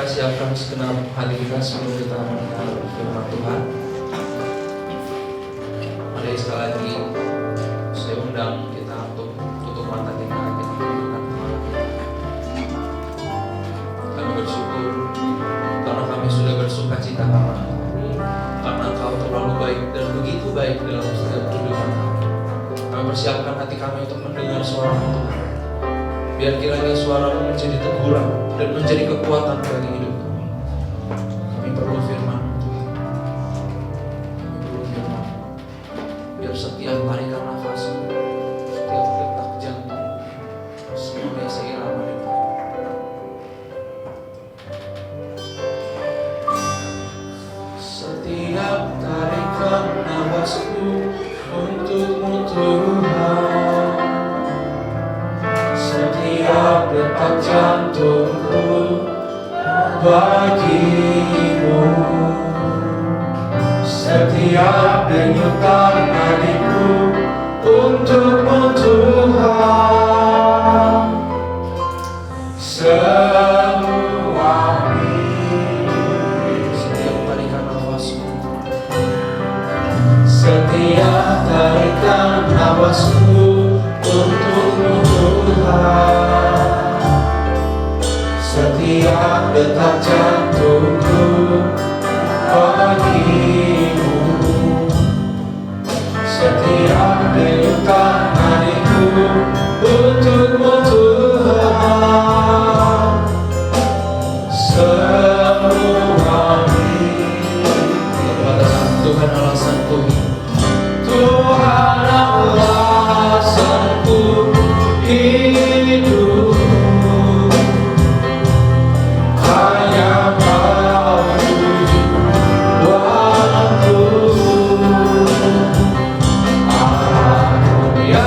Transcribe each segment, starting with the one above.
siapkan segenap hati kita sebelum kita mendengar firman Tuhan. Mari sekali lagi saya undang kita untuk tutup mata kita menundukkan kepala kita. Kami bersyukur karena kami sudah bersuka cita karena Engkau terlalu baik dan begitu baik dalam setiap kehidupan kami. Kami persiapkan hati kami untuk mendengar suara Tuhan. Biar kiranya suara-Mu menjadi teguran dan menjadi kekuatan bagi hidup kami. Kami perlu firman Tuhan. Kami perlu firman. Biar setiap tarikan nafas, setiap detak jantung, semuanya seirama dengan setiap tarikan nafasku untuk-Mu Tuhan. Setiap detak jantungku bagi-Mu, setiap denyutan nadiku untuk-Mu Tuhan. Semua milik, setiap tarikan nafasku, setiap tarikan nafasku untuk-Mu Tuhan. Setiap detak jantungku bagi-Mu, setiap denyutan nadiku untuk-Mu Tuhan. Semua milik Tuhan alasanku, Tuhan alasanku hidup. Hanya Kau tujuanku. Apapun yang ku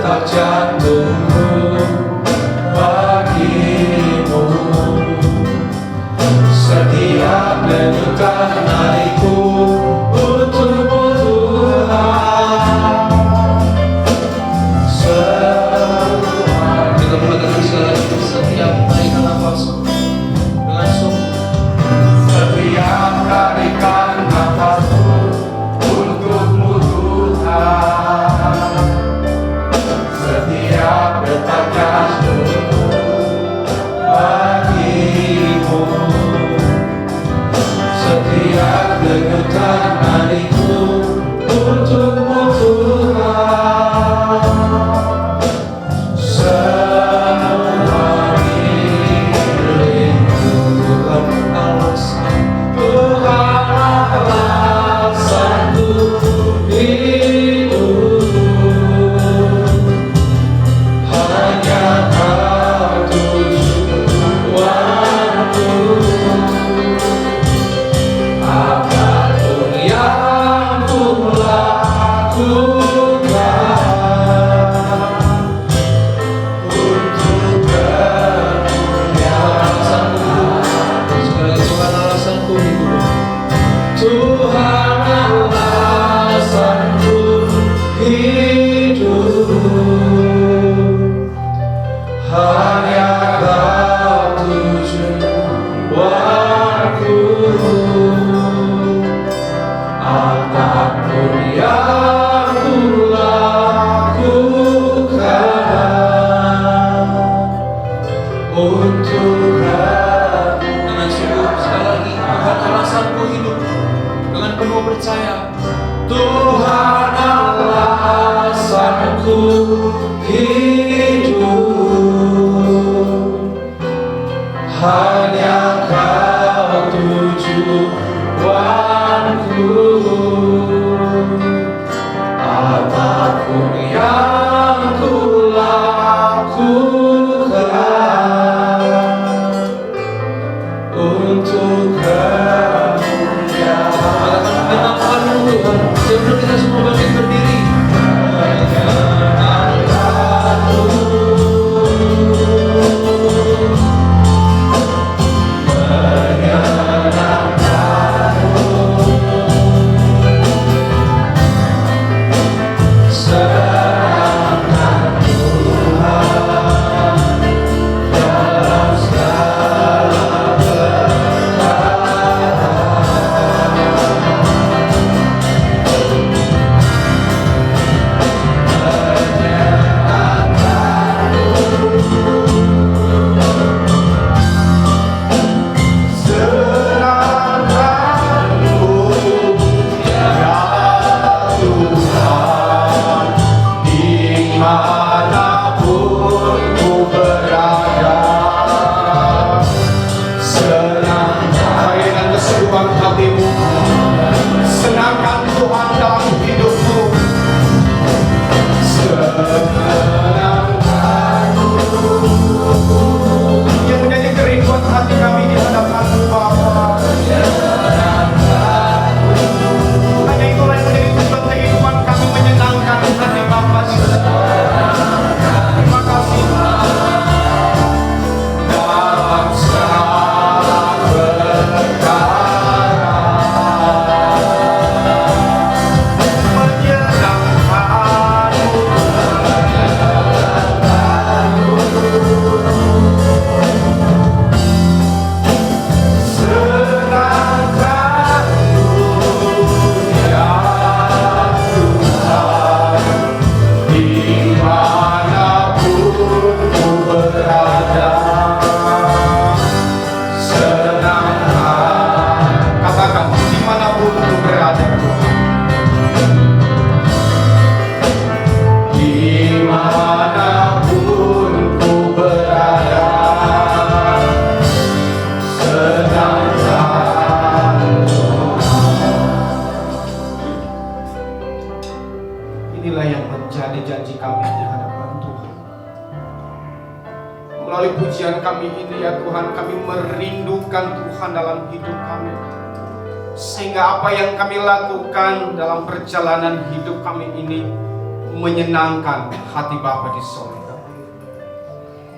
lakukan untuk kemuliaan-Mu, setiap denyutan nadiku untuk-Mu yang kulakukan untuk dengan sungguh sekali lagi, Tuhan alasanku hidup dengan penuh percaya. Tuhan alasanku hidup, hanya Kau tujuanku. Apapun yang kulakukan untuk kemuliaan nama-Mu Tuhan. Sebelum kita semua bangkit berdiri, inilah yang menjadi janji kami di hadapan Tuhan. Melalui pujian kami ini ya Tuhan, kami merindukan Tuhan dalam hidup kami, sehingga apa yang kami lakukan dalam perjalanan hidup kami ini menyenangkan hati Bapa di sorga.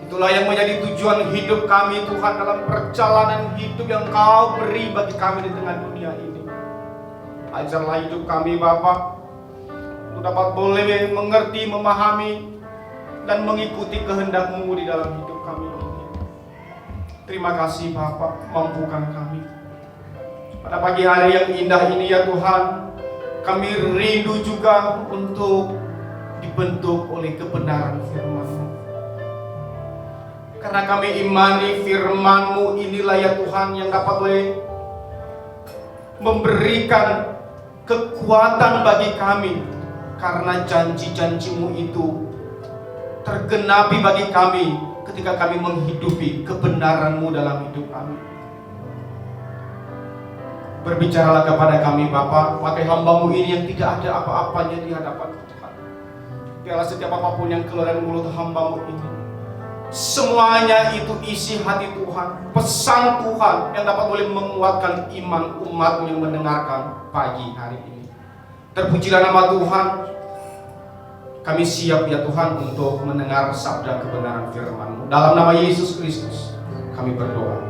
Itulah yang menjadi tujuan hidup kami Tuhan, dalam perjalanan hidup yang Kau beri bagi kami di tengah dunia ini. Ajarlah hidup kami Bapa, untuk dapat boleh mengerti, memahami, dan mengikuti kehendak-Mu di dalam hidup kami ini. Terima kasih Bapa, mampukan kami. Pada pagi hari yang indah ini ya Tuhan, kami rindu juga untuk dibentuk oleh kebenaran firman-Mu. Karena kami imani firman-Mu inilah ya Tuhan yang dapat boleh memberikan kekuatan bagi kami, karena janji-janji-Mu itu tergenapi bagi kami ketika kami menghidupi kebenaran-Mu dalam hidup kami. Berbicaralah kepada kami Bapa, pakai hamba-Mu ini yang tidak ada apa-apanya di hadapan Tuhan. Biarlah setiap apapun yang keluar dari mulut hamba-Mu ini, semuanya itu isi hati Tuhan, pesan Tuhan yang dapat boleh menguatkan iman umat-Mu yang mendengarkan pagi hari ini. Terpujilah nama Tuhan. Kami siap ya Tuhan untuk mendengar sabda kebenaran firman-Mu. Dalam nama Yesus Kristus kami berdoa.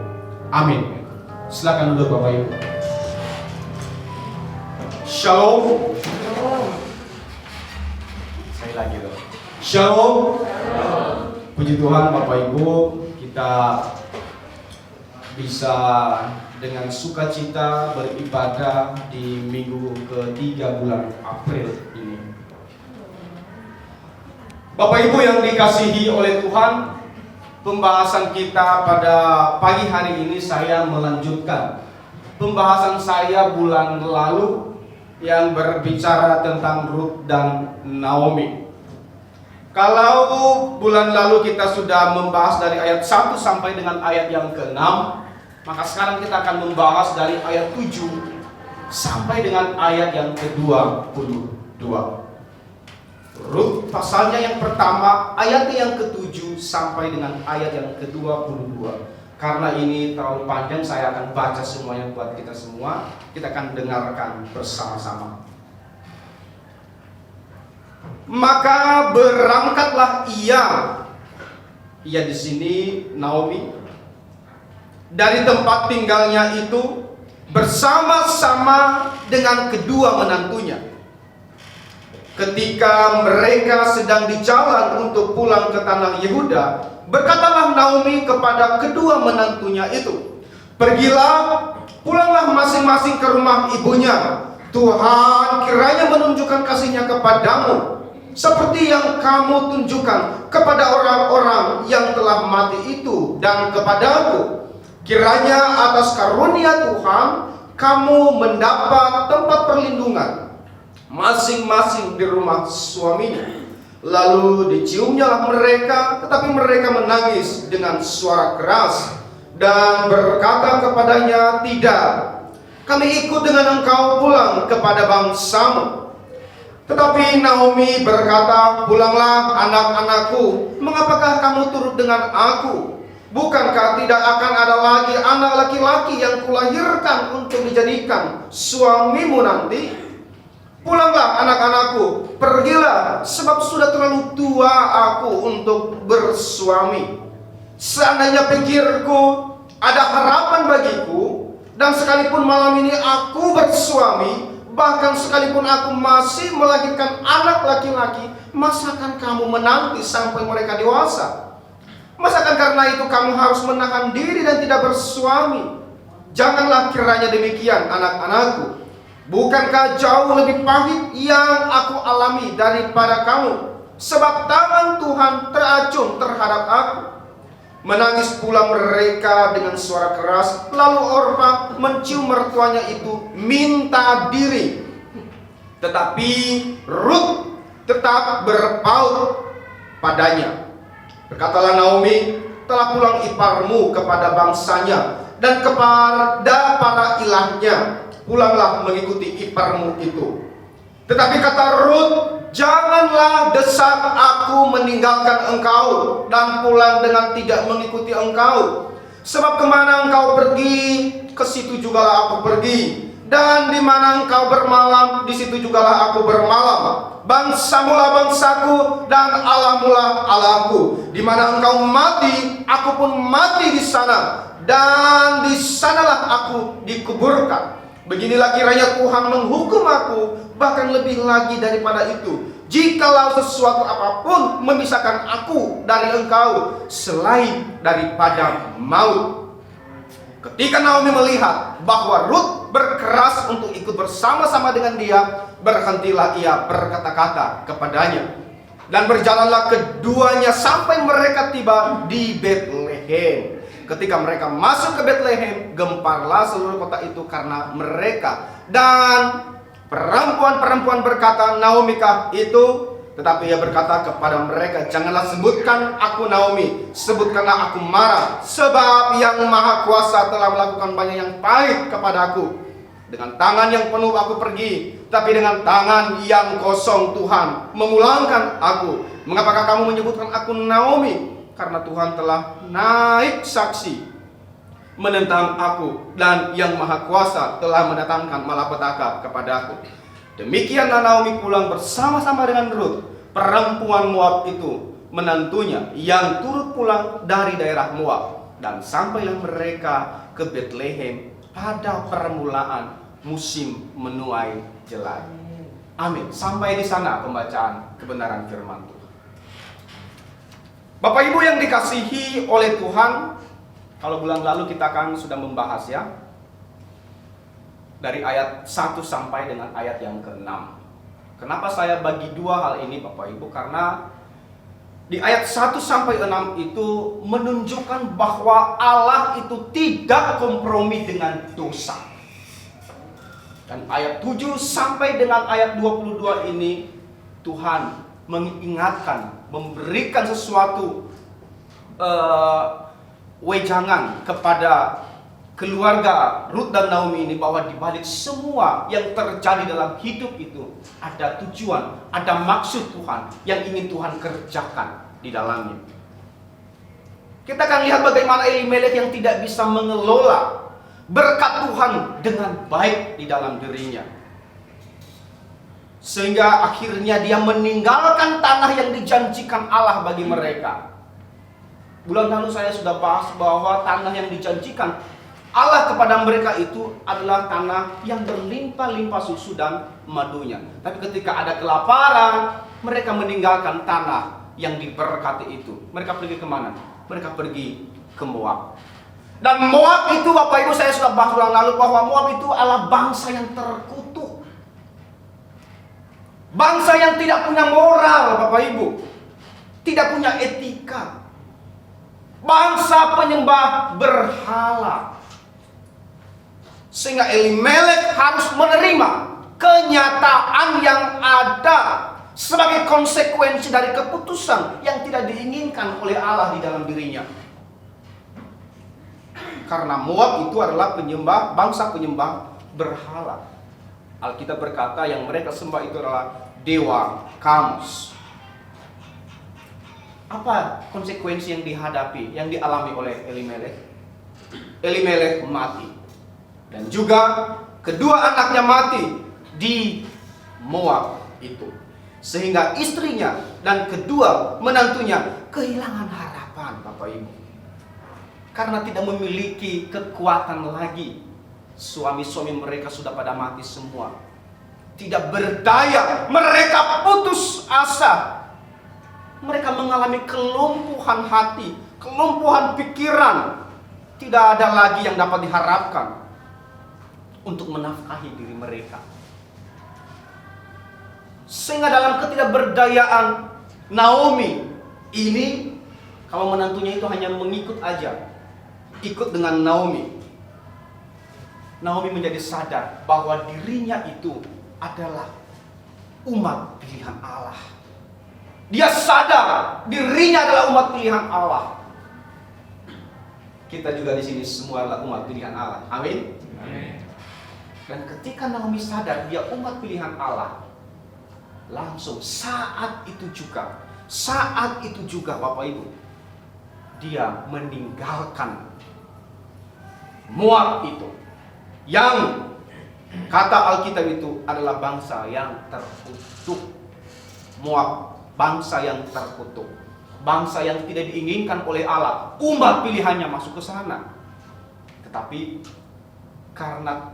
Amin. Silakan duduk Bapak Ibu. Shalom. Sekali lagi dong. Shalom. Puji Tuhan Bapak Ibu, kita bisa dengan sukacita beribadah di minggu ketiga bulan April ini. Bapak Ibu yang dikasihi oleh Tuhan, pembahasan kita pada pagi hari ini saya melanjutkan pembahasan saya bulan lalu yang berbicara tentang Ruth dan Naomi. Kalau bulan lalu kita sudah membahas dari ayat 1 sampai dengan ayat yang ke-6, maka sekarang kita akan membahas dari ayat 7 sampai dengan ayat yang ke-22. Ruth pasalnya yang pertama, ayatnya yang ke-7 sampai dengan ayat yang ke-22. Karena ini terlalu panjang, saya akan baca semuanya buat kita semua. Kita akan dengarkan bersama-sama. Maka berangkatlah ia di sini Naomi, dari tempat tinggalnya itu bersama-sama dengan kedua menantunya. Ketika mereka sedang di jalan untuk pulang ke tanah Yehuda, berkatalah Naomi kepada kedua menantunya itu, "Pergilah, pulanglah masing-masing ke rumah ibunya. Tuhan kiranya menunjukkan kasih-Nya kepadamu, seperti yang kamu tunjukkan kepada orang-orang yang telah mati itu dan kepadaku. Kiranya atas karunia Tuhan kamu mendapat tempat perlindungan masing-masing di rumah suaminya." Lalu diciumnyalah mereka, tetapi mereka menangis dengan suara keras dan berkata kepadanya, "Tidak, kami ikut dengan engkau pulang kepada bangsamu." Tetapi Naomi berkata, "Pulanglah anak-anakku, mengapakah kamu turut dengan aku? Bukankah tidak akan ada lagi anak laki-laki yang kulahirkan untuk dijadikan suamimu nanti? Pulanglah anak-anakku, pergilah, sebab sudah terlalu tua aku untuk bersuami. Seandainya pikirku ada harapan bagiku, dan sekalipun malam ini aku bersuami, bahkan sekalipun aku masih melahirkan anak laki-laki, masakan kamu menanti sampai mereka dewasa? Masakan karena itu kamu harus menahan diri dan tidak bersuami? Janganlah kiranya demikian, anak-anakku. Bukankah jauh lebih pahit yang aku alami daripada kamu? Sebab tangan Tuhan teracung terhadap aku." Menangis pula mereka dengan suara keras. Lalu Orpa mencium mertuanya itu minta diri. Tetapi Ruth tetap berpaut padanya. Berkatalah Naomi, "Telah pulang iparmu kepada bangsanya dan kepada para ilahnya. Pulanglah mengikuti iparmu itu." Tetapi kata Ruth, "Janganlah desak aku meninggalkan engkau dan pulang dengan tidak mengikuti engkau. Sebab kemana engkau pergi, ke situ jugalah aku pergi. Dan di mana engkau bermalam, di situ jugalah aku bermalam. Bangsamulah bangsaku dan Allahmulah Allahku. Di mana engkau mati, aku pun mati di sana. Dan di sanalah aku dikuburkan. Beginilah kiranya Tuhan menghukum aku, bahkan lebih lagi daripada itu, jikalau sesuatu apapun memisahkan aku dari engkau selain daripada maut." Ketika Naomi melihat bahwa Ruth berkeras untuk ikut bersama-sama dengan dia, berhentilah ia berkata-kata kepadanya. Dan berjalanlah keduanya sampai mereka tiba di Betlehem. Ketika mereka masuk ke Betlehem, gemparlah seluruh kota itu karena mereka. Dan perempuan-perempuan berkata, "Naomi-kah itu?" Tetapi ia berkata kepada mereka, "Janganlah sebutkan aku Naomi, sebutkanlah aku Mara, sebab Yang Maha Kuasa telah melakukan banyak yang pahit kepadaku. Dengan tangan yang penuh aku pergi, tapi dengan tangan yang kosong Tuhan memulangkan aku. Mengapakah kamu menyebutkan aku Naomi? Karena Tuhan telah naik saksi menentang aku, dan Yang Maha Kuasa telah mendatangkan malapetaka kepadaku." Demikianlah Naomi pulang bersama-sama dengan Ruth, perempuan Moab itu, menantunya, yang turut pulang dari daerah Moab. Dan sampailah mereka ke Betlehem pada permulaan musim menuai jelai. Amin. Sampai di sana pembacaan kebenaran firman Tuhan. Bapak Ibu yang dikasihi oleh Tuhan, kalau bulan lalu kita kan sudah membahas ya, dari ayat 1 sampai dengan ayat yang ke-6. Kenapa saya bagi dua hal ini Bapak Ibu? Karena di ayat 1 sampai 6 itu menunjukkan bahwa Allah itu tidak kompromi dengan dosa. Dan ayat 7 sampai dengan ayat 22 ini Tuhan mengingatkan, memberikan sesuatu wejangan kepada keluarga Ruth dan Naomi ini, bahwa di balik semua yang terjadi dalam hidup itu ada tujuan, ada maksud Tuhan yang ingin Tuhan kerjakan di dalamnya. Kita akan lihat bagaimana Elimelek yang tidak bisa mengelola berkat Tuhan dengan baik di dalam dirinya, sehingga akhirnya dia meninggalkan tanah yang dijanjikan Allah bagi mereka. Bulan lalu saya sudah bahas bahwa tanah yang dijanjikan Allah kepada mereka itu adalah tanah yang berlimpah-limpah susu dan madunya. Tapi ketika ada kelaparan, mereka meninggalkan tanah yang diberkati itu. Mereka pergi kemana? Mereka pergi ke Moab. Dan Moab itu, Bapak Ibu, saya sudah bahas bulan lalu bahwa Moab itu adalah bangsa yang terkutuk. Bangsa yang tidak punya moral, Bapak Ibu. Tidak punya etika. Bangsa penyembah berhala. Sehingga Elimelek harus menerima kenyataan yang ada sebagai konsekuensi dari keputusan yang tidak diinginkan oleh Allah di dalam dirinya. Karena Moab itu adalah bangsa penyembah berhala. Alkitab berkata yang mereka sembah itu adalah dewa Kamus. Apa konsekuensi yang dihadapi, yang dialami oleh Elimelek? Elimelek mati. Dan juga kedua anaknya mati di Moab itu. Sehingga istrinya dan kedua menantunya kehilangan harapan, Bapak Ibu. Karena tidak memiliki kekuatan lagi. Suami-suami mereka sudah pada mati semua. Tidak berdaya, mereka putus asa. Mereka mengalami kelumpuhan hati, kelumpuhan pikiran. Tidak ada lagi yang dapat diharapkan untuk menafkahi diri mereka. Sehingga dalam ketidakberdayaan Naomi ini, kalau menantunya itu hanya mengikut aja, ikut dengan Naomi. Naomi menjadi sadar bahwa dirinya itu adalah umat pilihan Allah. Dia sadar dirinya adalah umat pilihan Allah. Kita juga di sini semua adalah umat pilihan Allah. Amin. Amin. Dan ketika Naomi sadar dia umat pilihan Allah, langsung saat itu juga Bapak Ibu, dia meninggalkan Moab itu, yang kata Alkitab itu adalah bangsa yang terkutuk. Moab, bangsa yang terkutuk, bangsa yang tidak diinginkan oleh Allah, umat pilihannya masuk ke sana. Tetapi karena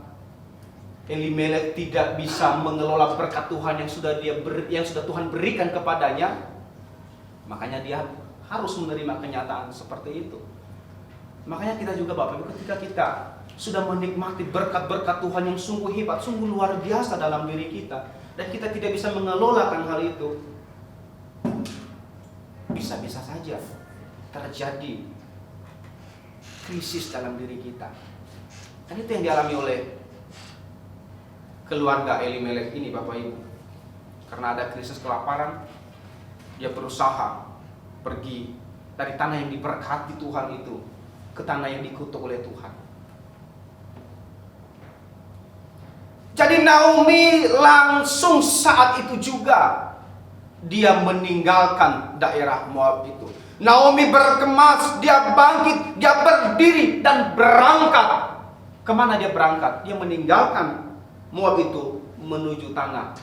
Elimelek tidak bisa mengelola berkat Tuhan yang sudah Tuhan berikan kepadanya, makanya dia harus menerima kenyataan seperti itu. Makanya kita juga Bapak Ibu, ketika kita sudah menikmati berkat-berkat Tuhan yang sungguh hebat, sungguh luar biasa dalam diri kita, dan kita tidak bisa mengelolakan hal itu, bisa-bisa saja terjadi krisis dalam diri kita. Dan itu yang dialami oleh keluarga Elimelek ini Bapak Ibu. Karena ada krisis kelaparan, dia berusaha pergi dari tanah yang diberkati Tuhan itu ke tanah yang dikutuk oleh Tuhan. Jadi Naomi langsung saat itu juga dia meninggalkan daerah Moab itu. Naomi berkemas, dia bangkit, dia berdiri dan berangkat. Kemana dia berangkat? Dia meninggalkan Moab itu menuju tanah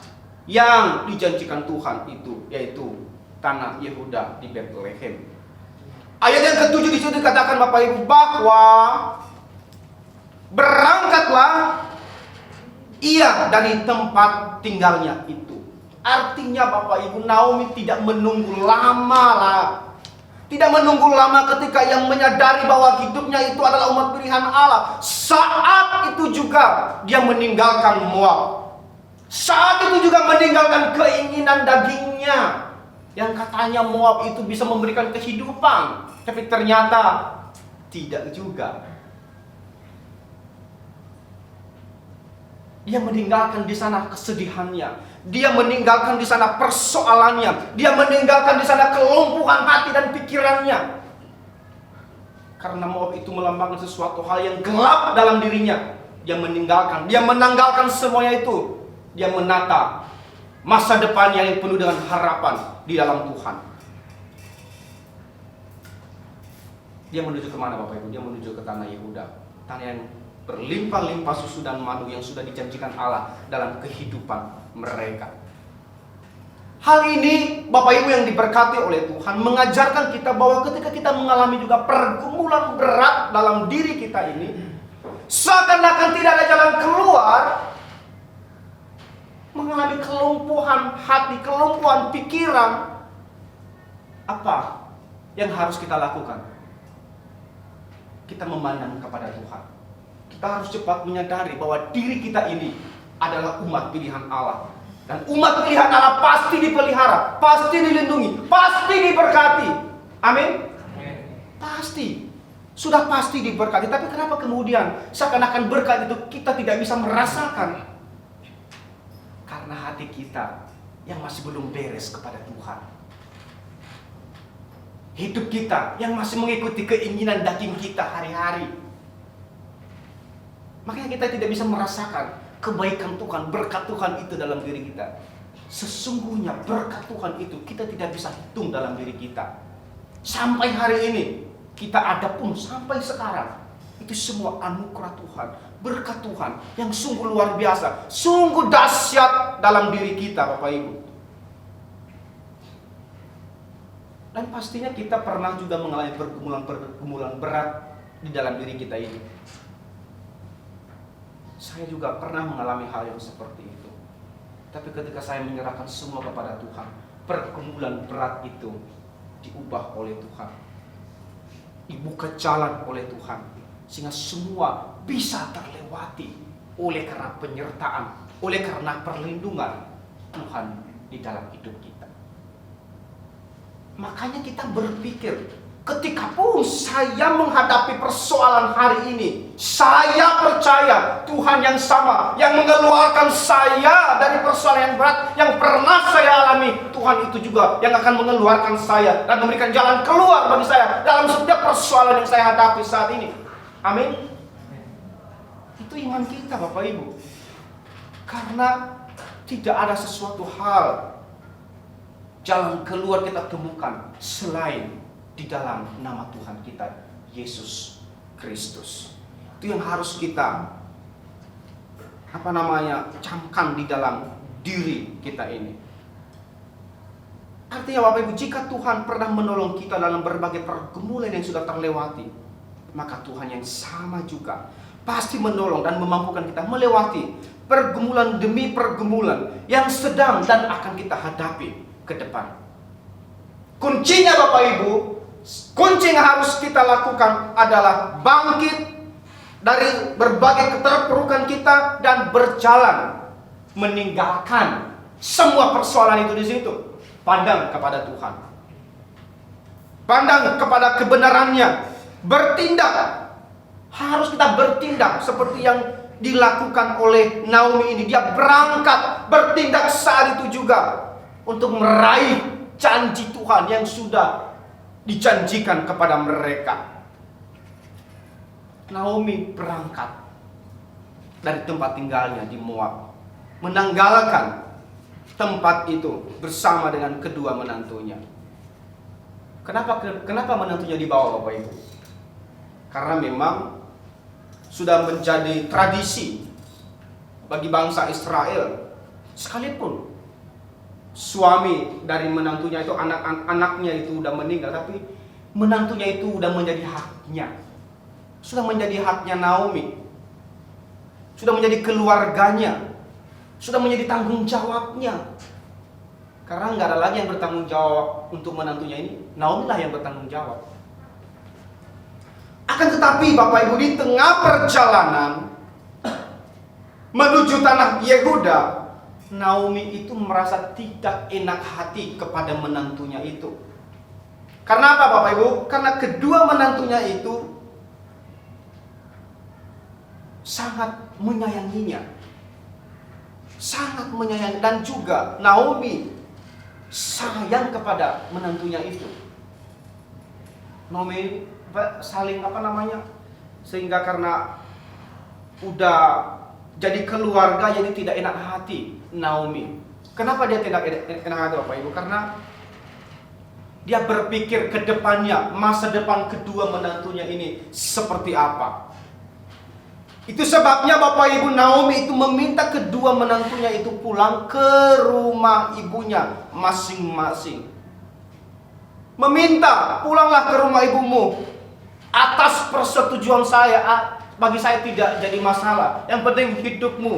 yang dijanjikan Tuhan itu, yaitu tanah Yehuda di Bethlehem. Ayat yang ke-7 di situ dikatakan Bapak Ibu bahwa berangkatlah ia dari tempat tinggalnya itu. Artinya Bapak Ibu, Naomi tidak menunggu lama lah. Tidak menunggu lama ketika ia menyadari bahwa hidupnya itu adalah umat pilihan Allah. Saat itu juga dia meninggalkan Moab. Saat itu juga meninggalkan keinginan dagingnya. Yang katanya Moab itu bisa memberikan kehidupan. Tapi ternyata tidak juga. Dia meninggalkan di sana kesedihannya. Dia meninggalkan di sana persoalannya. Dia meninggalkan di sana kelumpuhan hati dan pikirannya. Karena Moab itu melambangkan sesuatu hal yang gelap dalam dirinya. Dia menanggalkan semuanya itu. Dia menata masa depannya yang penuh dengan harapan di dalam Tuhan. Dia menuju kemana Bapak Ibu? Dia menuju ke tanah Yehuda. Tanah yang berlimpah-limpah susu dan madu yang sudah dijanjikan Allah dalam kehidupan mereka. Hal ini Bapak Ibu yang diberkati oleh Tuhan mengajarkan kita bahwa ketika kita mengalami juga pergumulan berat dalam diri kita ini, seakan-akan tidak ada jalan keluar, mengalami kelumpuhan hati, kelumpuhan pikiran, apa yang harus kita lakukan? Kita memandang kepada Tuhan. Kita harus cepat menyadari bahwa diri kita ini adalah umat pilihan Allah. Dan umat pilihan Allah pasti dipelihara, pasti dilindungi, pasti diberkati. Amin? Pasti. Sudah pasti diberkati. Tapi kenapa kemudian seakan-akan berkat itu kita tidak bisa merasakan? Karena hati kita yang masih belum beres kepada Tuhan. Hidup kita yang masih mengikuti keinginan daging kita hari-hari. Makanya kita tidak bisa merasakan kebaikan Tuhan, berkat Tuhan itu dalam diri kita. Sesungguhnya berkat Tuhan itu kita tidak bisa hitung dalam diri kita. Sampai hari ini, kita ada pun sampai sekarang. Itu semua anugerah Tuhan, berkat Tuhan yang sungguh luar biasa, sungguh dahsyat dalam diri kita Bapak Ibu. Dan pastinya kita pernah juga mengalami pergumulan berat di dalam diri kita ini. Saya juga pernah mengalami hal yang seperti itu. Tapi ketika saya menyerahkan semua kepada Tuhan, pergumulan berat itu diubah oleh Tuhan, dibuka jalan oleh Tuhan, sehingga semua bisa terlewati oleh karena penyertaan, oleh karena perlindungan Tuhan di dalam hidup kita. Makanya kita berpikir, ketika pun saya menghadapi persoalan hari ini, saya percaya Tuhan yang sama, yang mengeluarkan saya dari persoalan yang berat, yang pernah saya alami, Tuhan itu juga yang akan mengeluarkan saya dan memberikan jalan keluar bagi saya dalam setiap persoalan yang saya hadapi saat ini. Amin. Itu iman kita Bapak Ibu. Karena tidak ada sesuatu hal jalan keluar kita temukan selain di dalam nama Tuhan kita, Yesus Kristus. Itu yang harus kita camkan di dalam diri kita ini. Artinya Bapak Ibu, jika Tuhan pernah menolong kita dalam berbagai pergumulan yang sudah terlewati, maka Tuhan yang sama juga pasti menolong dan memampukan kita melewati pergumulan demi pergumulan yang sedang dan akan kita hadapi ke depan. Kuncinya Bapak Ibu, kunci yang harus kita lakukan adalah bangkit dari berbagai keterpurukan kita dan berjalan meninggalkan semua persoalan itu di situ. Pandang kepada Tuhan, pandang kepada kebenarannya, bertindak. Harus kita bertindak seperti yang dilakukan oleh Naomi ini. Dia berangkat bertindak saat itu juga untuk meraih janji Tuhan yang sudah dijanjikan kepada mereka. Naomi berangkat dari tempat tinggalnya di Moab, menanggalkan tempat itu bersama dengan kedua menantunya. Kenapa menantunya dibawa Bapak Ibu? Karena memang sudah menjadi tradisi bagi bangsa Israel, sekalipun suami dari menantunya itu anaknya itu udah meninggal, tapi menantunya itu udah menjadi haknya. Sudah menjadi haknya Naomi. Sudah menjadi keluarganya. Sudah menjadi tanggung jawabnya. Karena nggak ada lagi yang bertanggung jawab untuk menantunya ini. Naomi lah yang bertanggung jawab. Akan tetapi Bapak Ibu, di tengah perjalanan menuju tanah Yehuda, Naomi itu merasa tidak enak hati kepada menantunya itu. Karena apa Bapak Ibu? Karena kedua menantunya itu sangat menyayanginya. Sangat menyayangi, dan juga Naomi sayang kepada menantunya itu. Naomi saling sehingga karena udah jadi keluarga, jadi tidak enak hati Naomi. Kenapa dia tidak enak hati Bapak Ibu? Karena dia berpikir ke depannya, masa depan kedua menantunya ini seperti apa. Itu sebabnya Bapak Ibu, Naomi itu meminta kedua menantunya itu pulang ke rumah ibunya masing-masing. Meminta, pulanglah ke rumah ibumu. Atas persetujuan saya, bagi saya tidak jadi masalah. Yang penting hidupmu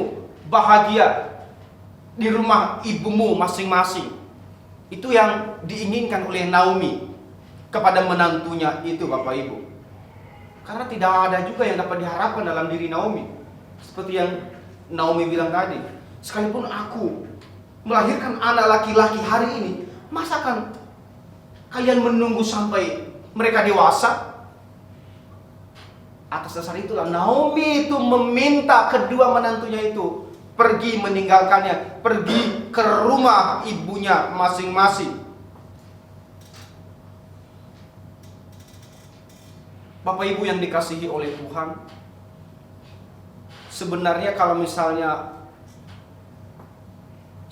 bahagia di rumah ibumu masing-masing. Itu yang diinginkan oleh Naomi kepada menantunya itu Bapak Ibu. Karena tidak ada juga yang dapat diharapkan dalam diri Naomi. Seperti yang Naomi bilang tadi, sekalipun aku melahirkan anak laki-laki hari ini, masakan kalian menunggu sampai mereka dewasa? Atas dasar itulah Naomi itu meminta kedua menantunya itu pergi meninggalkannya, pergi ke rumah ibunya masing-masing. Bapak Ibu yang dikasihi oleh Tuhan, sebenarnya kalau misalnya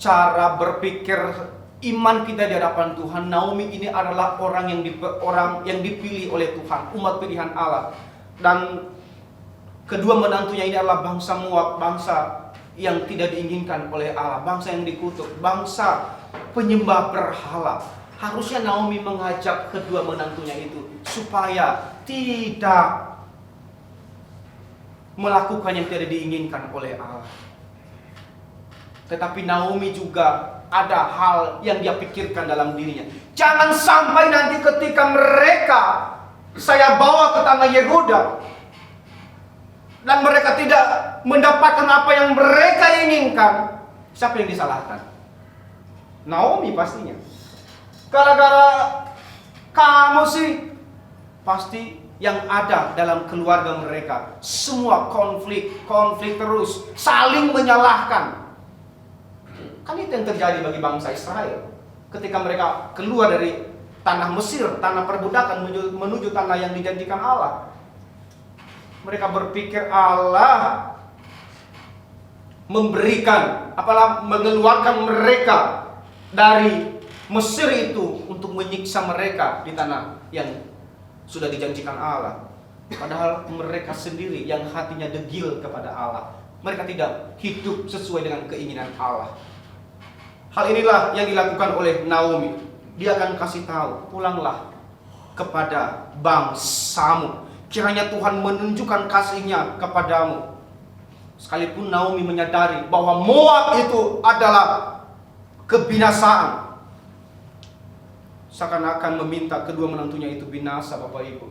cara berpikir iman kita di hadapan Tuhan, Naomi ini adalah orang yang dipilih oleh Tuhan, umat pilihan Allah. Dan kedua menantunya ini adalah bangsa Moab, bangsa yang tidak diinginkan oleh Allah, bangsa yang dikutuk, bangsa penyembah berhala. Harusnya Naomi mengajak kedua menantunya itu supaya tidak melakukan yang tidak diinginkan oleh Allah. Tetapi Naomi juga ada hal yang dia pikirkan dalam dirinya. Jangan sampai nanti ketika mereka saya bawa ke tanah Yehuda dan mereka tidak mendapatkan apa yang mereka inginkan, siapa yang disalahkan? Naomi pastinya. Gara-gara kamu sih, pasti yang ada dalam keluarga mereka semua konflik terus, saling menyalahkan. Kan itu yang terjadi bagi bangsa Israel ketika mereka keluar dari tanah Mesir, tanah perbudakan menuju tanah yang dijanjikan Allah. Mereka berpikir Allah mengeluarkan mereka dari Mesir itu untuk menyiksa mereka di tanah yang sudah dijanjikan Allah. Padahal mereka sendiri yang hatinya degil kepada Allah. Mereka tidak hidup sesuai dengan keinginan Allah. Hal inilah yang dilakukan oleh Naomi. Dia akan kasih tahu, pulanglah kepada bangsamu. Kiranya Tuhan menunjukkan kasih-Nya kepadamu. Sekalipun Naomi menyadari bahwa Moab itu adalah kebinasaan, seakan-akan meminta kedua menantunya itu binasa Bapak Ibu.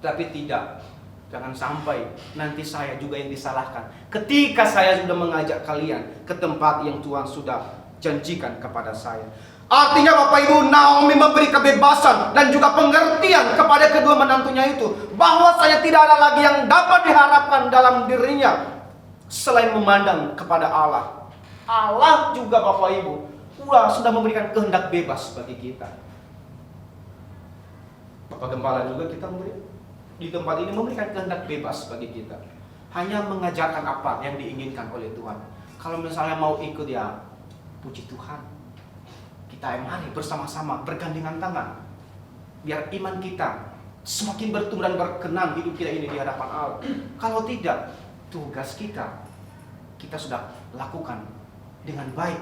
Tapi tidak. Jangan sampai nanti saya juga yang disalahkan ketika saya sudah mengajak kalian ke tempat yang Tuhan sudah janjikan kepada saya. Artinya Bapak Ibu, Naomi memberi kebebasan dan juga pengertian kepada kedua menantunya itu, bahwa saya tidak ada lagi yang dapat diharapkan dalam dirinya selain memandang kepada Allah. Allah juga Bapak Ibu sudah memberikan kehendak bebas bagi kita. Bapak Gembala juga kita di tempat ini memberikan kehendak bebas bagi kita. Hanya mengajarkan apa yang diinginkan oleh Tuhan. Kalau misalnya mau ikut, ya puji Tuhan, kita mari bersama-sama bergandengan tangan, biar iman kita semakin bertumbuh dan berkenan hidup kita ini di hadapan Allah. Kalau tidak, tugas kita sudah lakukan dengan baik.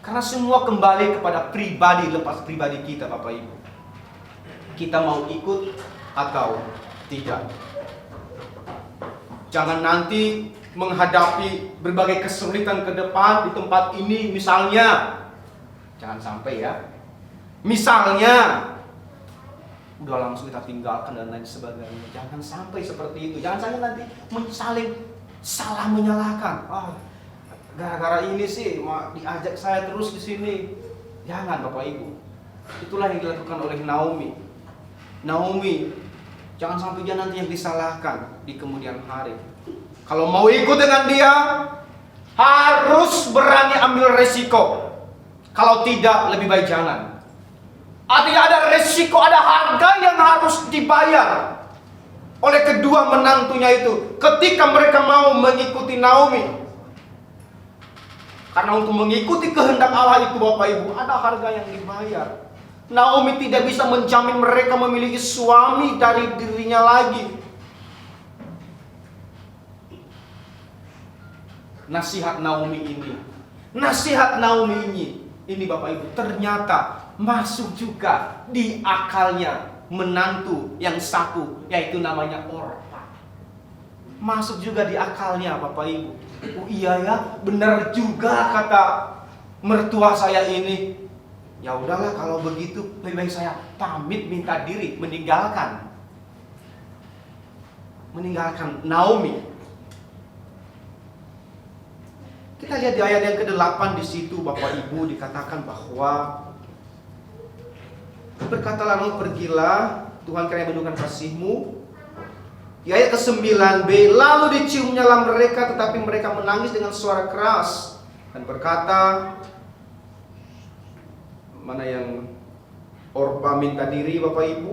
Karena semua kembali kepada pribadi lepas pribadi kita Bapak Ibu. Kita mau ikut atau tidak. Jangan nanti menghadapi berbagai kesulitan ke depan di tempat ini, misalnya Jangan sampai ya. Misalnya udah langsung kita tinggalkan dan lain sebagainya. Jangan sampai seperti itu. Jangan sampai nanti saling salah menyalahkan. Gara-gara ini sih diajak saya terus ke sini. Jangan Bapak Ibu. Itulah yang dilakukan oleh Naomi. Naomi, jangan sampai dia nanti yang disalahkan di kemudian hari. Kalau mau ikut dengan dia, harus berani ambil resiko. Kalau tidak, lebih baik jangan. Artinya ada resiko, ada harga yang harus dibayar oleh kedua menantunya itu ketika mereka mau mengikuti Naomi. Karena untuk mengikuti kehendak Allah itu Bapak Ibu, ada harga yang dibayar. Naomi tidak bisa menjamin mereka memiliki suami dari dirinya lagi. Nasihat Naomi ini Bapak Ibu ternyata masuk juga di akalnya menantu yang satu, yaitu namanya Orpa. Masuk juga di akalnya Bapak Ibu. Oh iya ya, benar juga kata mertua saya ini. Ya udahlah kalau begitu lebih baik saya pamit minta diri meninggalkan Naomi. Kita lihat di ayat yang ke-8 di situ Bapak Ibu dikatakan bahwa berkatalah Naomi, pergilah, Tuhan kiranya menunjukkan kasih-Mu. Di ayat ke-9b, lalu diciumnyalah mereka, tetapi mereka menangis dengan suara keras dan berkata, mana yang Orpa minta diri Bapak Ibu?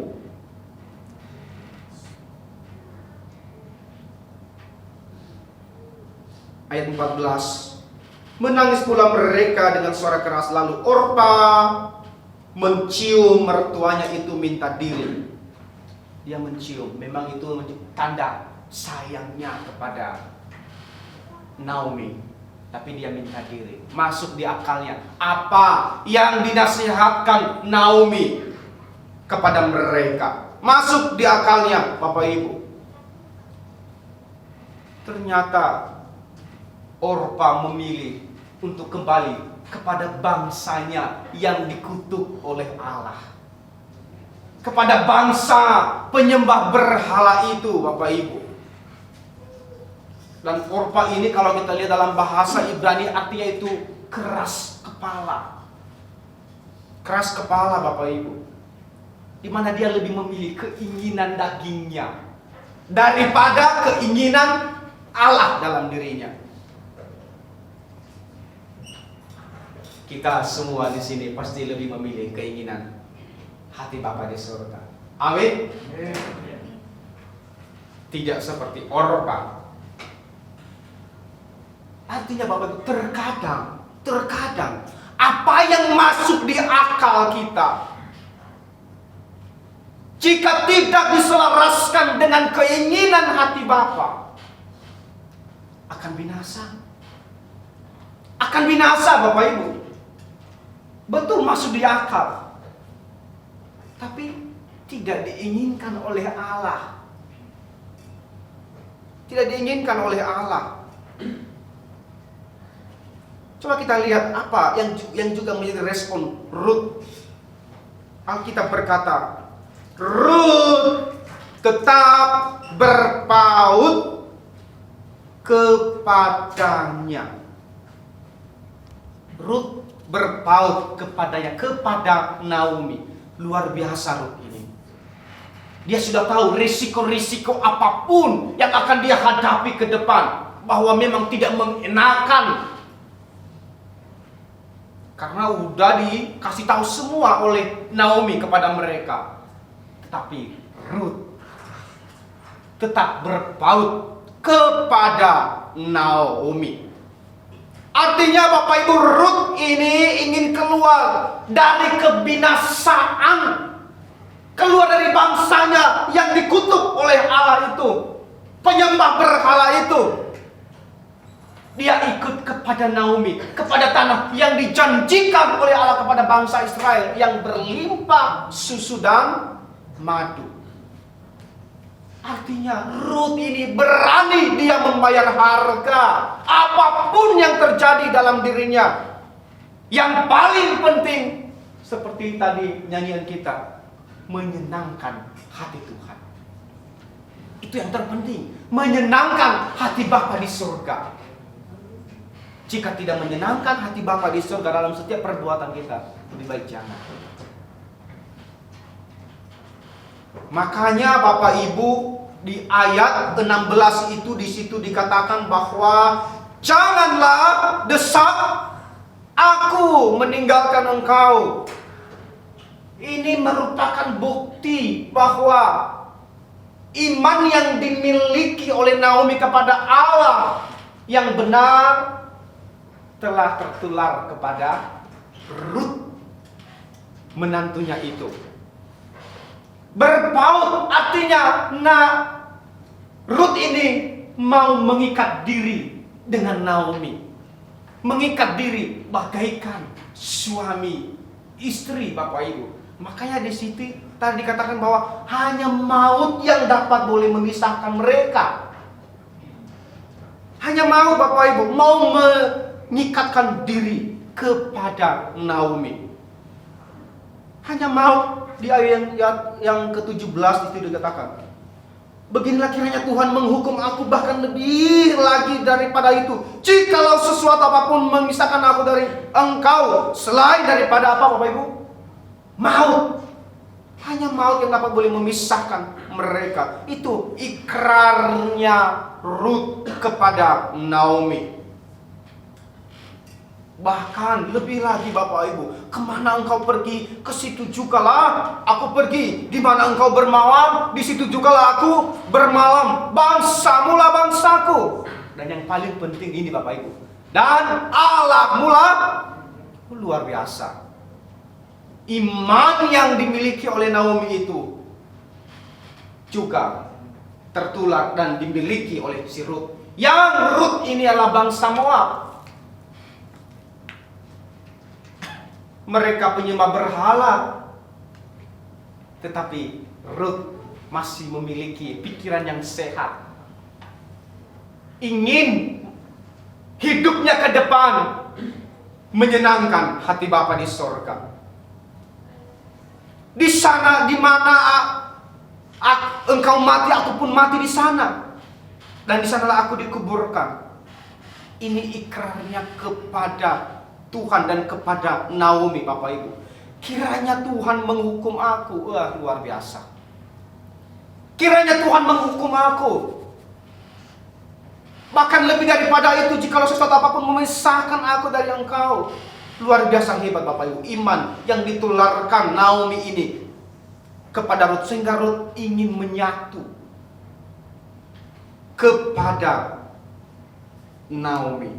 Ayat 14. Menangis pula mereka dengan suara keras, lalu Orpa mencium mertuanya itu minta diri. Dia mencium, memang itu tanda sayangnya kepada Naomi. Tapi dia minta diri, masuk di akalnya apa yang dinasihatkan Naomi kepada mereka. Masuk di akalnya Bapak Ibu. Ternyata Orpa memilih untuk kembali kepada bangsanya yang dikutuk oleh Allah, kepada bangsa penyembah berhala itu Bapak Ibu. Dan Orpa ini kalau kita lihat dalam bahasa Ibrani artinya itu keras kepala. Keras kepala Bapak Ibu. Di mana dia lebih memilih keinginan dagingnya daripada keinginan Allah dalam dirinya. Kita semua di sini pasti lebih memilih keinginan hati Bapa di surga. Amin. Tidak seperti Orpa. Artinya Bapak, terkadang apa yang masuk di akal kita, jika tidak diselaraskan dengan keinginan hati Bapa, akan binasa. Akan binasa Bapak Ibu. Betul masuk di akal, tapi tidak diinginkan oleh Allah. Tidak diinginkan oleh Allah. Coba kita lihat apa yang juga menjadi respon Rut. Alkitab berkata, Rut tetap berpaut kepadanya. Rut berpaut kepadanya, kepada Naomi. Luar biasa Rut ini. Dia sudah tahu risiko-risiko apapun yang akan dia hadapi ke depan, bahwa memang tidak mengenakan. Karena udah dikasih tahu semua oleh Naomi kepada mereka. Tetapi Rut tetap berpaut kepada Naomi. Artinya Bapak Ibu, Rut ini ingin keluar dari kebinasaan, keluar dari bangsanya yang dikutuk oleh Allah itu, penyembah berhala itu. Dia ikut kepada Naomi, kepada tanah yang dijanjikan oleh Allah kepada bangsa Israel, yang berlimpah susu dan madu. Artinya Rut ini berani dia membayar harga apapun yang terjadi dalam dirinya. Yang paling penting seperti tadi nyanyian kita, menyenangkan hati Tuhan. Itu yang terpenting, menyenangkan hati Bapa di surga. Jika tidak menyenangkan hati Bapa di surga dalam setiap perbuatan kita, lebih baik jangan. Makanya Bapak Ibu, di ayat 16 itu di situ dikatakan bahwa janganlah desak aku meninggalkan engkau. Ini merupakan bukti bahwa iman yang dimiliki oleh Naomi kepada Allah yang benar telah tertular kepada Rut, menantunya itu. Berpaut artinya Rut ini mau mengikat diri dengan Naomi. Mengikat diri bagaikan suami istri, Bapak Ibu. Makanya di situ tadi dikatakan bahwa hanya maut yang dapat boleh memisahkan mereka. Hanya maut, Bapak Ibu, mau mengikatkan diri kepada Naomi. Hanya maut. Di ayat yang ke-17 itu dikatakan, beginilah kiranya Tuhan menghukum aku bahkan lebih lagi daripada itu, jikalau sesuatu apapun memisahkan aku dari engkau selain daripada apa, Bapak Ibu? Maut. Hanya maut yang dapat boleh memisahkan mereka. Itu ikrarnya Rut kepada Naomi. Bahkan lebih lagi, Bapak Ibu, kemana engkau pergi, ke situ jugalah aku pergi. Di mana engkau bermalam, di situ jugalah aku bermalam. Bangsamu lah bangsaku. Dan yang paling penting ini, Bapak Ibu, dan Allah mula luar biasa. Iman yang dimiliki oleh Naomi itu juga tertular dan dimiliki oleh si Rut. Yang Rut ini adalah bangsa Moab. Mereka penyembah berhala. Tetapi Rut masih memiliki pikiran yang sehat. Ingin hidupnya ke depan menyenangkan hati Bapa di sorga. Di sana di mana engkau mati, aku pun mati di sana. Dan di sanalah aku dikuburkan. Ini ikrarnya kepada Tuhan dan kepada Naomi, Bapak Ibu. Kiranya Tuhan menghukum aku. Wah, luar biasa. Kiranya Tuhan menghukum aku. Bahkan lebih daripada itu, jikalau sesuatu apapun memisahkan aku dari engkau. Luar biasa hebat, Bapak Ibu. Iman yang ditularkan Naomi ini kepada Rut, sehingga Rut ingin menyatu kepada Naomi.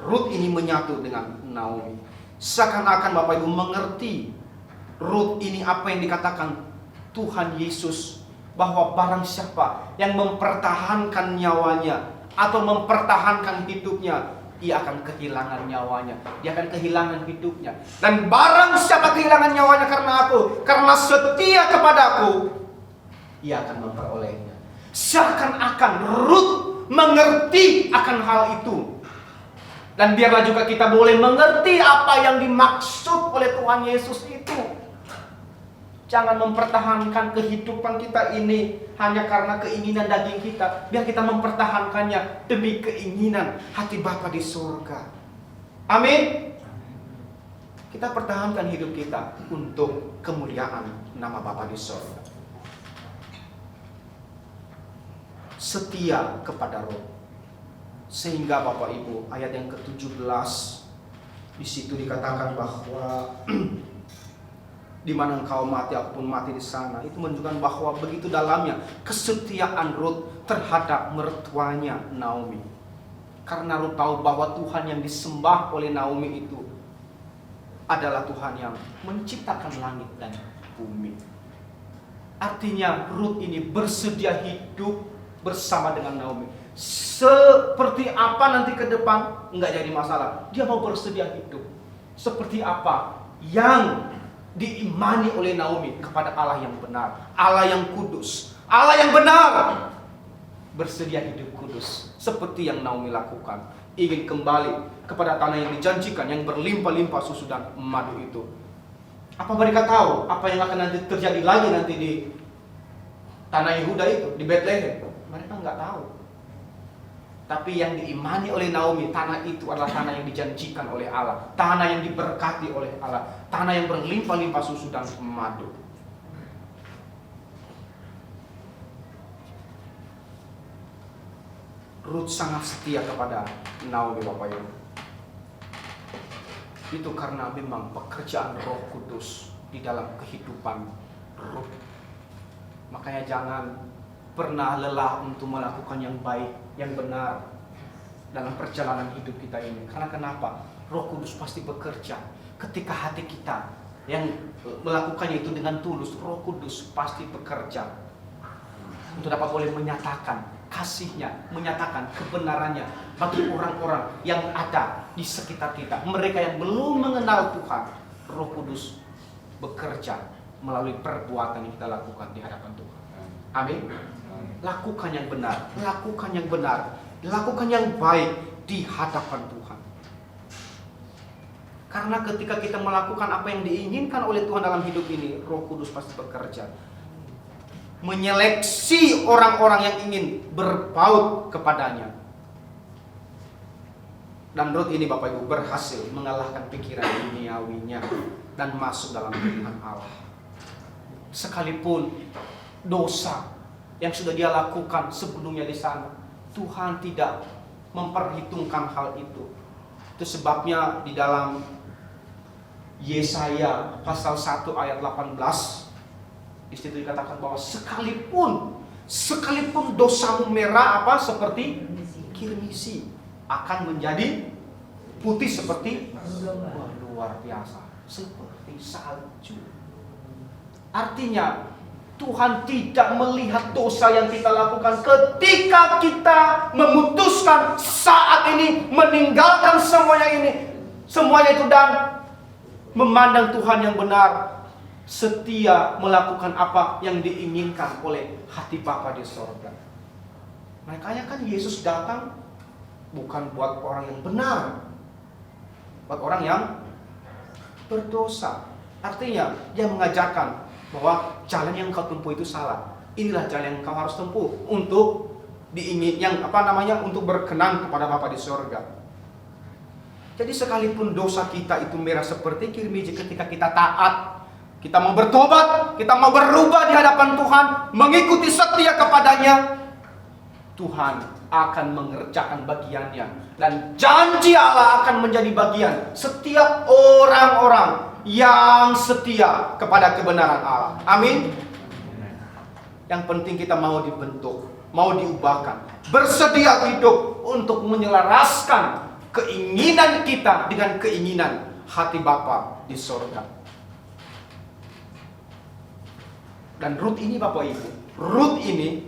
Rut ini menyatu dengan Naomi. Seakan-akan Bapak Ibu mengerti Rut ini apa yang dikatakan Tuhan Yesus, bahwa barang siapa yang mempertahankan nyawanya atau mempertahankan hidupnya, ia akan kehilangan nyawanya, dia akan kehilangan hidupnya. Dan barang siapa kehilangan nyawanya karena aku, karena setia kepadaku, ia akan memperolehnya. Seakan-akan Rut mengerti akan hal itu. Dan biarlah juga kita boleh mengerti apa yang dimaksud oleh Tuhan Yesus itu. Jangan mempertahankan kehidupan kita ini hanya karena keinginan daging kita. Biar kita mempertahankannya demi keinginan hati Bapa di surga. Amin. Kita pertahankan hidup kita untuk kemuliaan nama Bapa di surga. Setia kepada Roh. Sehingga Bapak Ibu, ayat yang ke-17 di situ dikatakan bahwa di mana engkau mati, aku pun mati di sana. Itu menunjukkan bahwa begitu dalamnya kesetiaan Rut terhadap mertuanya Naomi. Karena Rut tahu bahwa Tuhan yang disembah oleh Naomi itu adalah Tuhan yang menciptakan langit dan bumi. Artinya Rut ini bersedia hidup bersama dengan Naomi. Seperti apa nanti ke depan enggak jadi masalah. Dia mau bersedia hidup seperti apa yang diimani oleh Naomi kepada Allah yang benar, Allah yang kudus, Allah yang benar. Bersedia hidup kudus seperti yang Naomi lakukan. ingin kembali kepada tanah yang dijanjikan, yang berlimpah-limpah susu dan madu itu. Apa mereka tahu apa yang akan nanti terjadi lagi nanti di tanah Yehuda itu, di Bethlehem? Mereka nggak tahu. Tapi yang diimani oleh Naomi, tanah itu adalah tanah yang dijanjikan oleh Allah, tanah yang diberkati oleh Allah, tanah yang berlimpah-limpah susu dan madu. Ruth sangat setia kepada Naomi, Bapak Ibu. Itu karena memang pekerjaan Roh Kudus di dalam kehidupan Ruth. Makanya jangan pernah lelah untuk melakukan yang baik, yang benar dalam perjalanan hidup kita ini. Karena kenapa? Roh Kudus pasti bekerja. Ketika hati kita yang melakukannya itu dengan tulus, Roh Kudus pasti bekerja untuk dapat boleh menyatakan kasih-Nya, menyatakan kebenarannya bagi orang-orang yang ada di sekitar kita. Mereka yang belum mengenal Tuhan, Roh Kudus bekerja melalui perbuatan yang kita lakukan di hadapan Tuhan. Amin. Lakukan yang benar, lakukan yang benar, lakukan yang baik di hadapan Tuhan. Karena ketika kita melakukan apa yang diinginkan oleh Tuhan dalam hidup ini, Roh Kudus pasti bekerja menyeleksi orang-orang yang ingin berpaut kepadanya. Dan Ruth ini, Bapak Ibu, berhasil mengalahkan pikiran duniawinya dan masuk dalam pilihan Allah. Sekalipun dosa yang sudah dia lakukan sebelumnya di sana, Tuhan tidak memperhitungkan hal itu. Itu sebabnya di dalam Yesaya pasal 1 ayat 18, di situ dikatakan bahwa sekalipun dosamu merah seperti kirmisi, akan menjadi putih seperti luar biasa, seperti salju. Artinya Tuhan tidak melihat dosa yang kita lakukan ketika kita memutuskan saat ini meninggalkan semuanya itu dan memandang Tuhan yang benar, setia melakukan apa yang diinginkan oleh hati Bapa di sorga. Makanya kan Yesus datang bukan buat orang yang benar, buat orang yang berdosa. Artinya dia mengajarkan bahwa jalan yang kau tempuh itu salah. Inilah jalan yang kau harus tempuh untuk untuk berkenan kepada Bapa di sorga. Jadi sekalipun dosa kita itu merah seperti kirmiji, ketika kita taat, kita mau bertobat, kita mau berubah di hadapan Tuhan, mengikuti setia kepadanya, Tuhan akan mengerjakan bagiannya. Dan janji Allah akan menjadi bagian setiap orang-orang yang setia kepada kebenaran Allah. Amin. Yang penting kita mau dibentuk, mau diubahkan, bersedia hidup untuk menyelaraskan keinginan kita dengan keinginan hati Bapa di sorga. Dan Ruth ini, Bapak Ibu, Ruth ini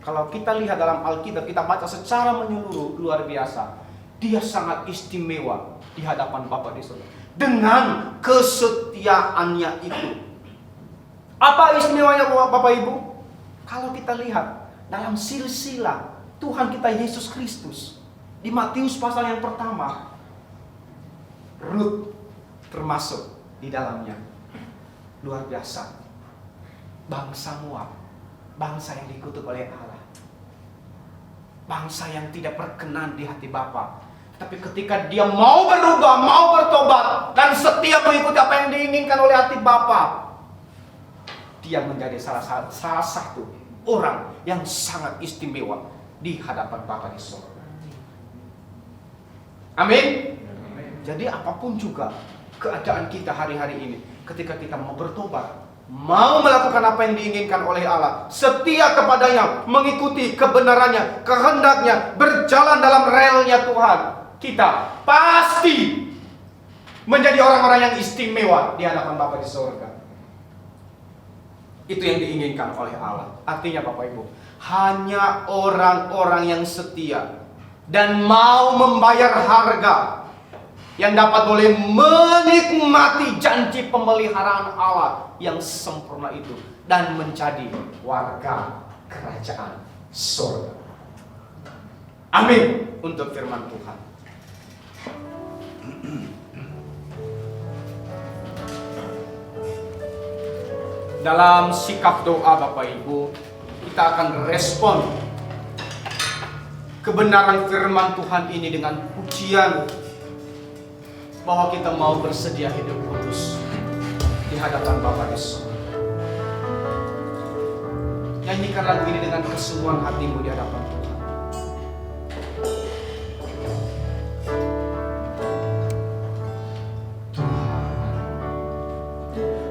kalau kita lihat dalam Alkitab, kita baca secara menyeluruh, luar biasa. Dia sangat istimewa di hadapan Bapa di sorga dengan kesetiaannya itu. Apa istimewanya Bapak Ibu? Kalau kita lihat dalam silsilah Tuhan kita Yesus Kristus, di Matius pasal yang pertama, Ruth termasuk di dalamnya. Luar biasa. Bangsa Moab, bangsa yang dikutuk oleh Allah, bangsa yang tidak berkenan di hati Bapa. Tapi ketika dia mau berubah, mau bertobat, dan setia mengikuti apa yang diinginkan oleh hati Bapa, dia menjadi salah satu orang yang sangat istimewa di hadapan Bapa di sorga. Amin. Jadi apapun juga keadaan kita hari-hari ini, ketika kita mau bertobat, mau melakukan apa yang diinginkan oleh Allah, setia kepadanya, mengikuti kebenarannya, kehendaknya, berjalan dalam relnya Tuhan, kita pasti menjadi orang-orang yang istimewa di hadapan Bapa di sorga. Itu yang diinginkan oleh Allah. Artinya Bapak Ibu, hanya orang-orang yang setia dan mau membayar harga yang dapat boleh menikmati janji pemeliharaan Allah yang sempurna itu dan menjadi warga kerajaan surga. Amin. Untuk firman Tuhan. Dalam sikap doa Bapak Ibu, kita akan respon kebenaran firman Tuhan ini dengan pujian bahwa kita mau bersedia hidup kudus di hadapan Bapa di surga. Nyanyikan lagu ini dengan kesungguhan hatimu di hadapan Tuhan.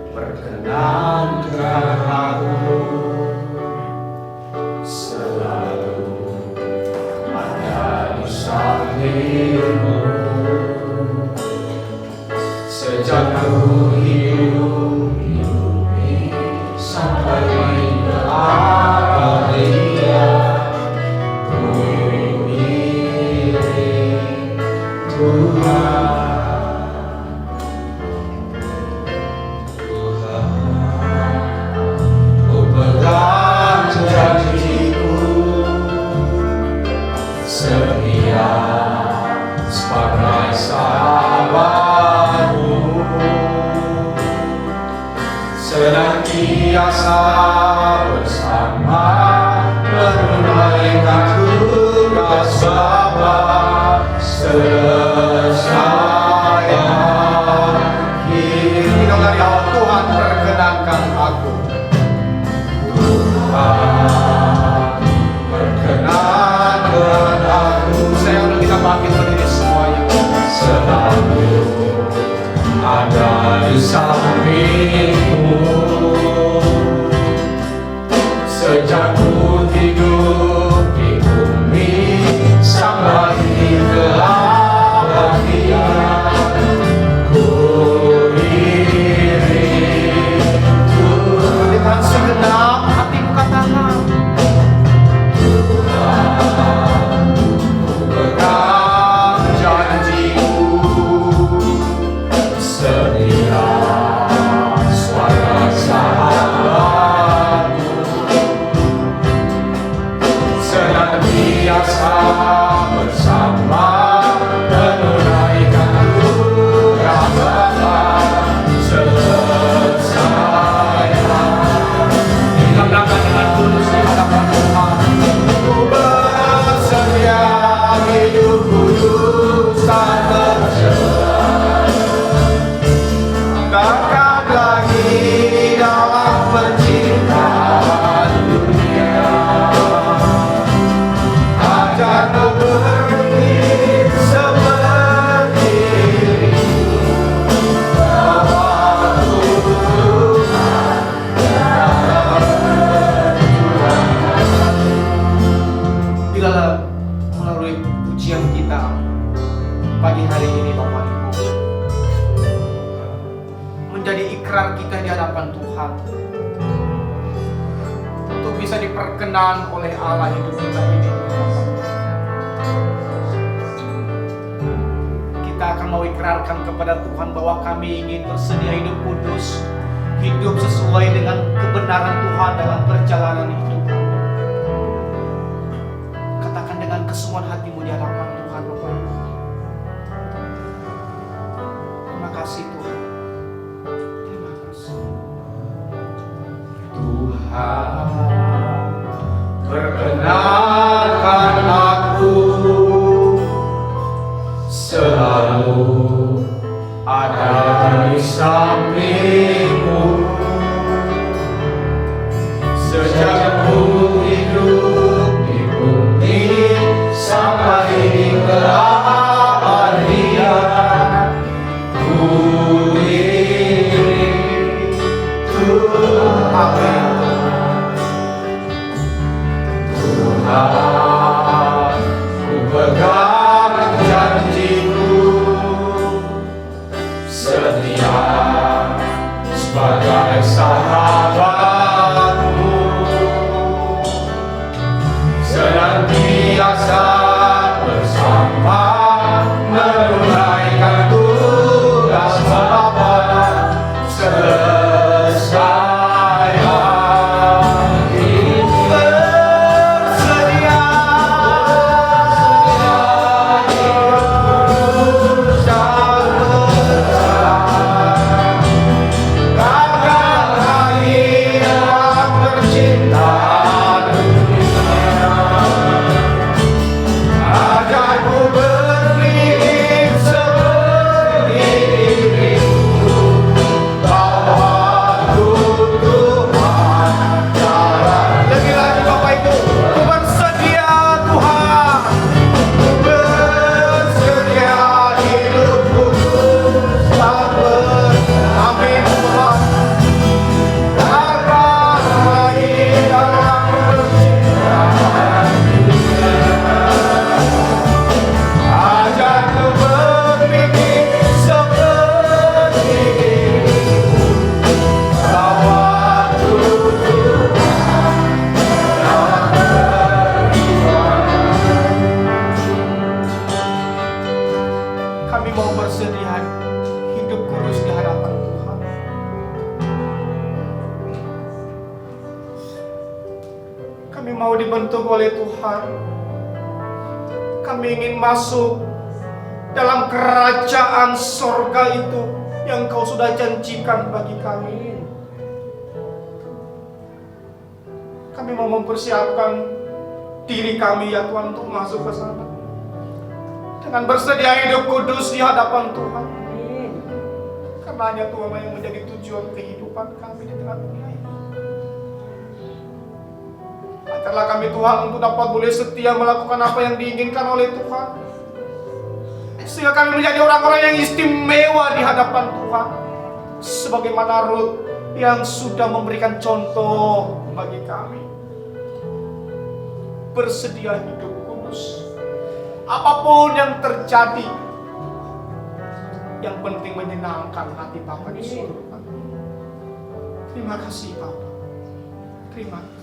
Perkenankan aku selalu ada di sampingmu, sejak ku hidup ini sampai ke akhir ku milik Tuhan. Setia sebagai sahabatmu, senantiasa bersama menunaikan tugas Bapa selesai hidup dari Allah. Tuhan, perkenankan aku. Tuhan, perkenankan aku. Saya udah kita bangkit berdiri semuanya. Selalu ada di sampingmu, sejak ku hidup di bumi sampai ke akhir. Ku iring Tuhan dengan segenap hatiku, katakan Tuhan, ku pegang janjimu, setia sebagai sahabatmu, senantiasa bersama menunaikan tugas Bapa selesai. Dikatakan dengan tulus di hadapan Tuhan, ku bersedia hidup kudus tak tercela, takkan lagi dalam percintaan dunia. Ajarku berpikir seperti bahwa Tuhan bila melalui pujian kita pagi hari ini Bapak Ibu, menjadi ikrar kita di hadapan Tuhan untuk bisa diperkenan oleh Allah hidup kita ini. Kita akan mau ikrarkan kepada Tuhan bahwa kami ingin bersedia hidup kudus, hidup sesuai dengan kebenaran Tuhan dalam perjalanan hidup kami. Katakan dengan kesungguhan hatimu di hadapan Tuhan Bapak Ibu. Terima kasih Tuhan. Terima kasih Tuhan, perkenankan aku selalu ada di sampingmu, sejak ku hidup di bumi sampai ke akhir. Ku iring Tuhan, Tuhan, ku pegang janjimu, setia sebagai sahabatmu, senantiasa bersama menunaikan tugas Bapa selesai hidup. Bersedia hidup dibentuk oleh Tuhan. Kami ingin masuk dalam kerajaan sorga itu yang Kau sudah janjikan bagi kami. Kami mau mempersiapkan diri kami ya Tuhan untuk masuk ke sana dengan bersedia hidup kudus di hadapan Tuhan. Karena hanya Tuhan yang menjadi tujuan kehidupan kami di tengah dunia ini. Ajarlah kami Tuhan untuk dapat boleh setia melakukan apa yang diinginkan oleh Tuhan, sehingga kami menjadi orang-orang yang istimewa di hadapan Tuhan, sebagaimana Ruth yang sudah memberikan contoh bagi kami. Bersedia hidup kudus, apapun yang terjadi, yang penting menyenangkan hati Bapa di surga. Terima kasih Bapa. Terima kasih.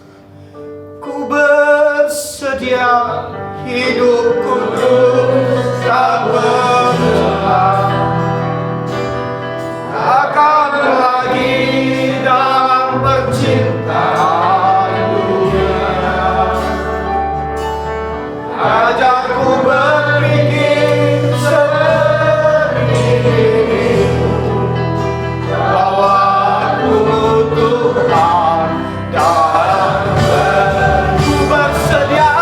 Ku bersedia hidup kudus dan benar, takkan lagi dalam percintaan dunia. Ajarku berpikir seperti bahwa aku Tuhan dan ku bersedia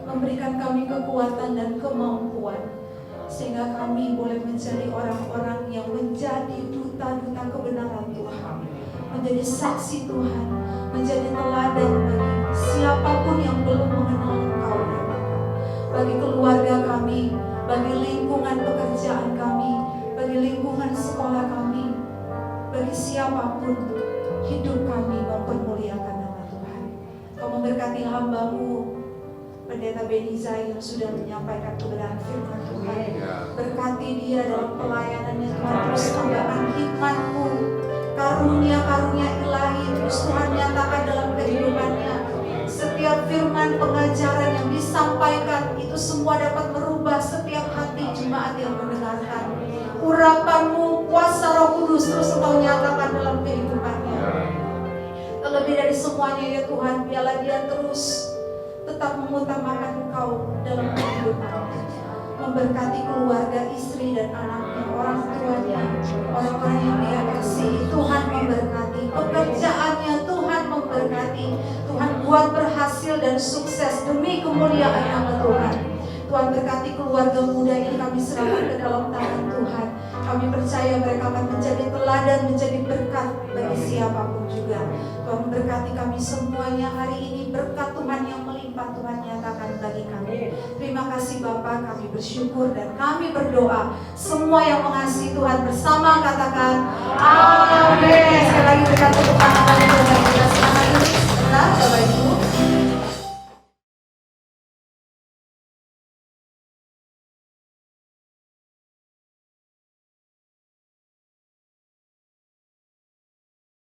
memberikan kami kekuatan dan kemampuan, sehingga kami boleh menjadi orang-orang yang menjadi duta-duta kebenaran Tuhan, menjadi saksi Tuhan, menjadi teladan bagi siapapun yang belum mengenal Engkau ya Bapa. Bagi keluarga kami, bagi lingkungan pekerjaan kami, bagi lingkungan sekolah kami, bagi siapapun, hidup kami mempermuliakan nama Tuhan. Kau memberkati hamba-Mu Pendeta Beniza yang sudah menyampaikan kebenaran firman Tuhan. Berkati dia dalam pelayanannya Tuhan. Terus tambahkan hikmat-Mu, karunia-karunia ilahi terus Tuhan nyatakan dalam kehidupannya. Setiap firman pengajaran yang disampaikan itu semua dapat merubah setiap hati jemaat yang mendengarkan. Urapan-Mu, kuasa Roh Kudus terus Engkau nyatakan dalam kehidupannya. Terlebih dari semuanya ya Tuhan, biarlah dia terus tetap mengutamakan Engkau dalam kehidupannya, memberkati keluarga, istri dan anaknya, orang tuanya, orang-orang yang dia kasihi. Tuhan memberkati pekerjaannya, Tuhan memberkati. Tuhan buat berhasil dan sukses demi kemuliaan nama Tuhan. Tuhan berkati keluarga muda ini, kami serahkan ke dalam tangan Tuhan. Kami percaya mereka akan menjadi teladan, menjadi berkat bagi siapapun juga. Tuhan memberkati kami semuanya hari ini, berkat Tuhan yang melimpah Tuhan nyatakan bagi kami. Terima kasih Bapa, kami bersyukur dan kami berdoa. Semua yang mengasihi Tuhan bersama katakan amin. Sekali lagi berkat untuk